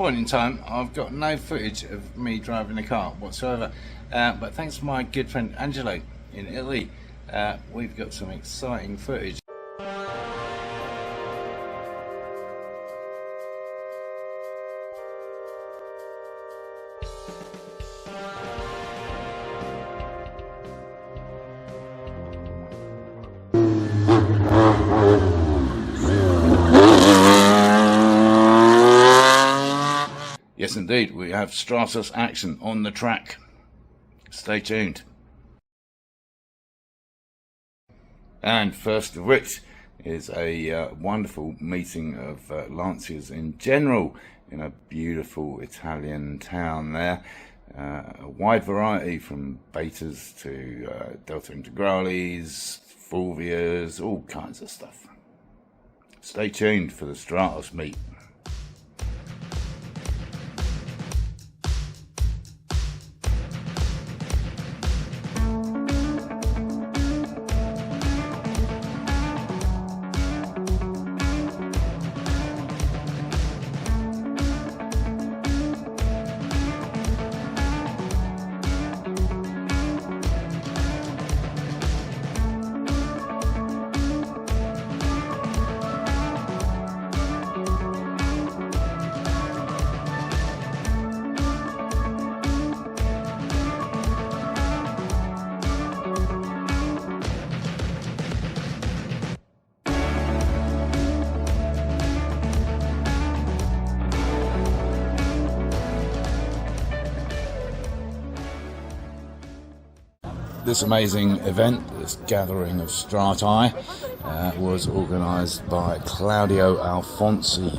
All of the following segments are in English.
point in time, I've got no footage of me driving the car whatsoever, but thanks to my good friend Angelo in Italy, we've got some exciting footage. Yes indeed, we have Stratos action on the track. Stay tuned. And first of which is a wonderful meeting of Lancias in general in a beautiful Italian town there. A wide variety from betas to Delta Integrales, Fulvias, all kinds of stuff. Stay tuned for the Stratos meet. This amazing event, this gathering of strati, was organised by Claudio Alfonsi,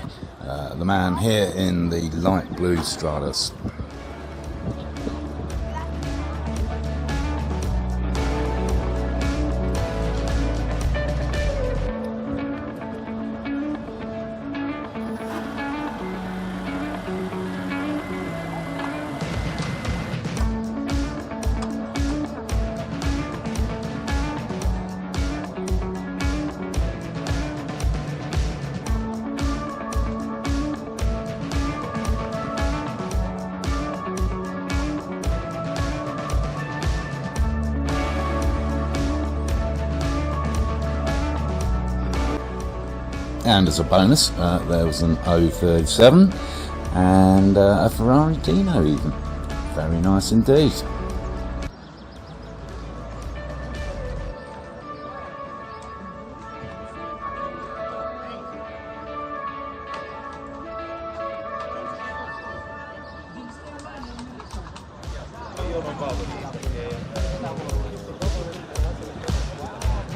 the man here in the light blue Stratos. And as a bonus, there was an 037 and a Ferrari Dino even. Very nice indeed.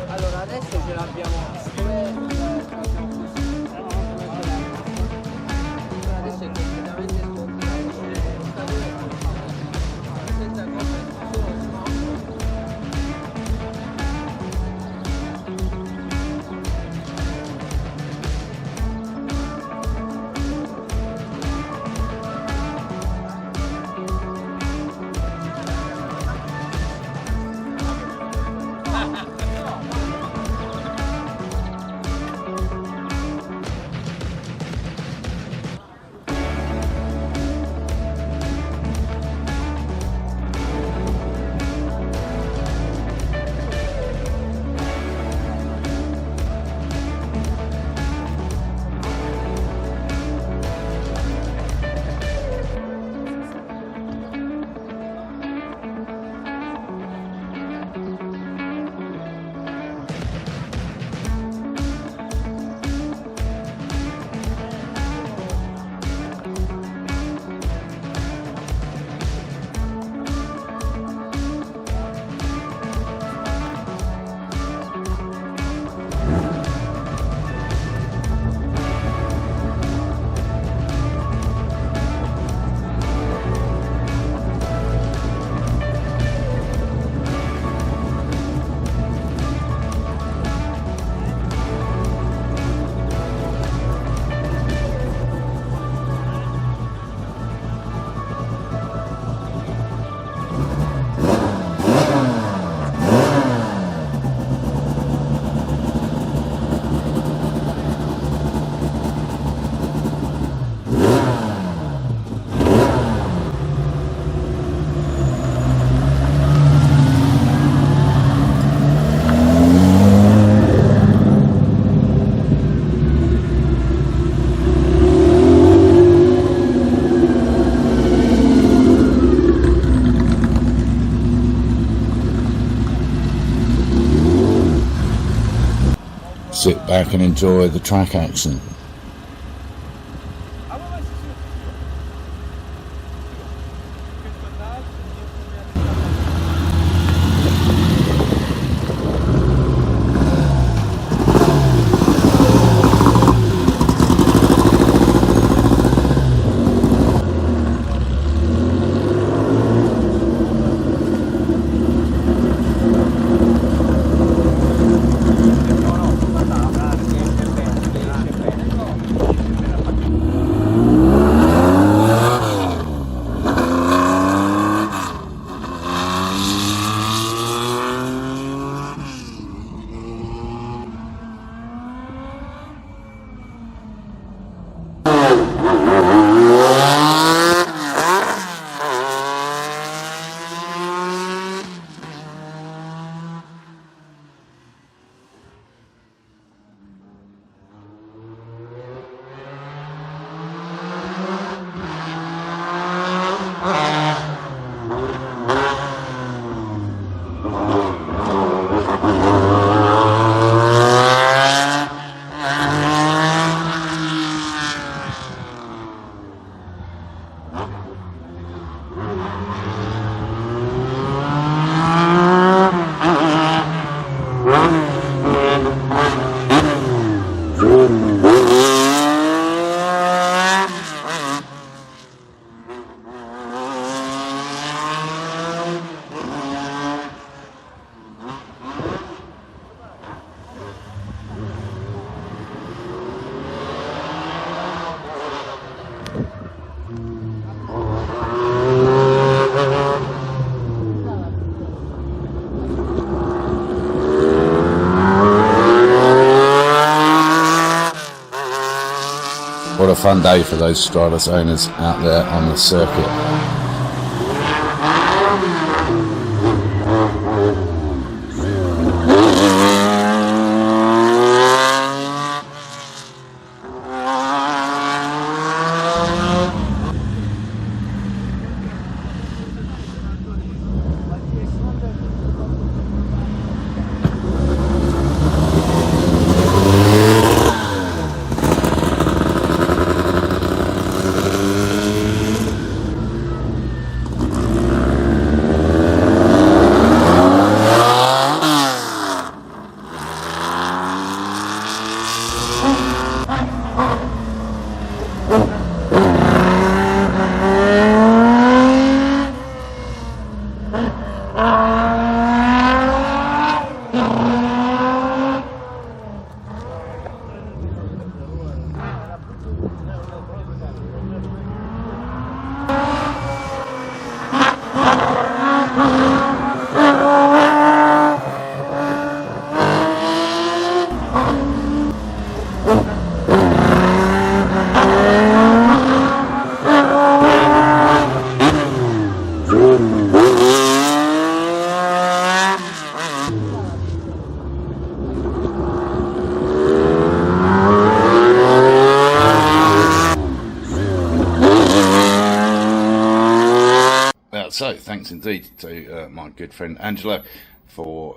Allora adesso ce l'abbiamo. Adesso è completamente sconfinato. Senza sit back and enjoy the track action. What a fun day for those Stratos owners out there on the circuit. So thanks indeed to my good friend Angelo for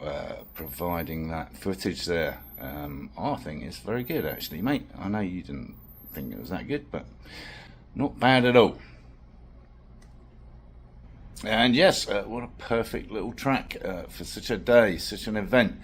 providing that footage there. I think it's very good actually, mate. I know you didn't think it was that good, but not bad at all. And yes, what a perfect little track for such a day, such an event.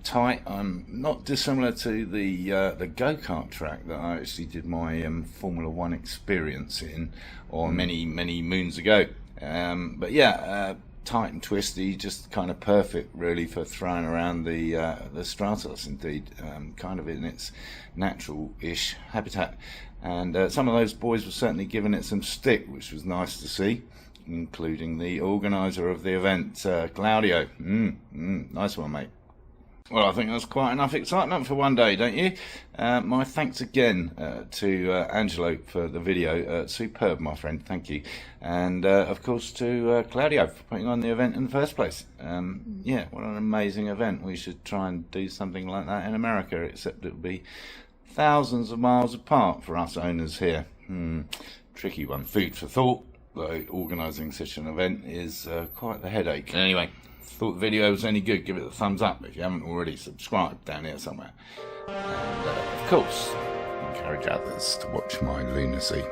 Tight, not dissimilar to the go-kart track that I actually did my Formula One experience in, or many moons ago. But yeah, tight and twisty, just kind of perfect really for throwing around the Stratos indeed, kind of in its natural-ish habitat. And some of those boys were certainly giving it some stick, which was nice to see, including the organiser of the event, Claudio. Nice one, mate. Well, I think that's quite enough excitement for one day, don't you? My thanks again to Angelo for the video. Superb, my friend, thank you. And of course to Claudio for putting on the event in the first place. Yeah, what an amazing event. We should try and do something like that in America, except it would be thousands of miles apart for us owners here. Tricky one, food for thought. though organising such an event is quite the headache. Anyway, thought the video was any good, give it a thumbs up if you haven't already. Subscribe down here somewhere, and of course encourage others to watch my lunacy.